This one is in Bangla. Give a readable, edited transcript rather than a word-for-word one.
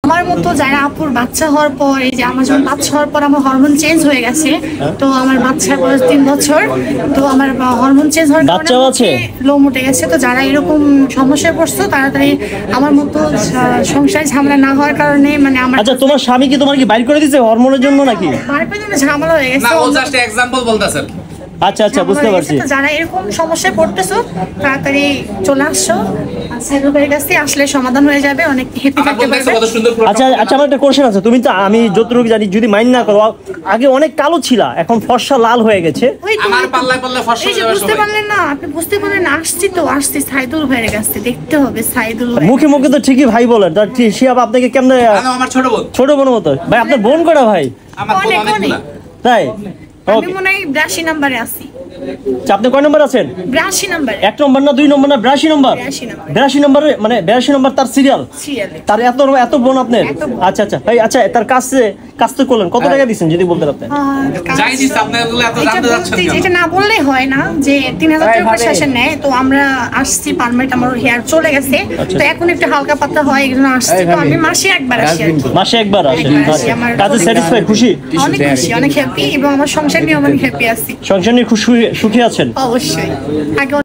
আমার মতো যারা আপুর বাচ্চা হওয়ার পর, এই যে আমার যখন বাচ্চা হওয়ার পর আমার হরমোন চেঞ্জ হয়ে গেছে, তো আমার বাচ্চার বয়স 3 বছর, তো আমার হরমোন চেঞ্জ হওয়ার কারণে লোম উঠে গেছে। তো যারা এরকম সমস্যায় পড়ছো তাড়াতাড়ি আমার মতো সংসার ঝামেলা না হওয়ার কারণে, মানে আমার আচ্ছা তোমার স্বামী কি তোমার কি বাইর করে দিয়েছে হরমোনের জন্য নাকি? বাইরের জন্য ঝামেলা হয়ে গেছে না, ও জাস্ট एग्जांपल বলতাছেন। আচ্ছা আচ্ছা বুঝতে পারছি। যারা এরকম সমস্যায় পড়তেছো তাড়াতাড়ি চলে আসো, সাইদুল ভাইয়ের কাছে আসলে সমাধান হয়ে যাবে, অনেক হ্যাপি থাকতে পারবে। আচ্ছা আচ্ছা আমার একটা কোশ্চেন আছে, তুমি তো আমি যতটুকু জানি যদি মাইন্ড না করো, আগে অনেক কালো ছিল, এখন ফর্সা লাল হয়ে গেছে। আমার পাল্লায় পাল্লায় ফর্সা হয়ে যাবে। বুঝতে পারলেন না? আপনি বুঝতে পারলেন? আসছি সাইদুল ভাইয়ের কাছে, দেখতে হবে সাইদুল ভাই। মুখে মুখে তো ঠিকই ভাই বলেন, তার শিয়াব আপনাকে কেমনে? আমার ছোট বোন। ছোট বোন মতো ভাই, আপনার বোন কটা ভাই? আমার বোন অনেকগুলা। তাই? আমি মনে হয় 82 নম্বরে আছি। আপনি কয় নম্বর আছেন? 82 নম্বরে। 1 নম্বর না 2 নম্বর না 82 নম্বর? 82 নম্বর, মানে 82 নম্বর তার সিরিয়াল। তার এত বোন আপনার? আচ্ছা আচ্ছা ভাই, আচ্ছা তার কাজ তো করলেন, কত টাকা দিবেন যদি বলতেন আপনি? যাই দিস আপনারা এত জানতে যাচ্ছেন কেন? এটা না বললেই হয় না যে 3000 টাকা করে সেশন নেয়। তো আমরা আসছি পার্মানেন্ট, আমার হেয়ার চলে গেছে, তো এখন একটু হালকা পাতলা হয়, এজন্য আসছি। তো আমি মাসে একবার আসি। মাসে একবার আসেন? কাজে স্যাটিসফাই, খুশি? অনেক খুশি, অনেক হ্যাপি, এবং আমার সংসার নিয়ে অনেক হ্যাপি আছি। সংসার নিয়ে সুখী আছেন? অবশ্যই। আগে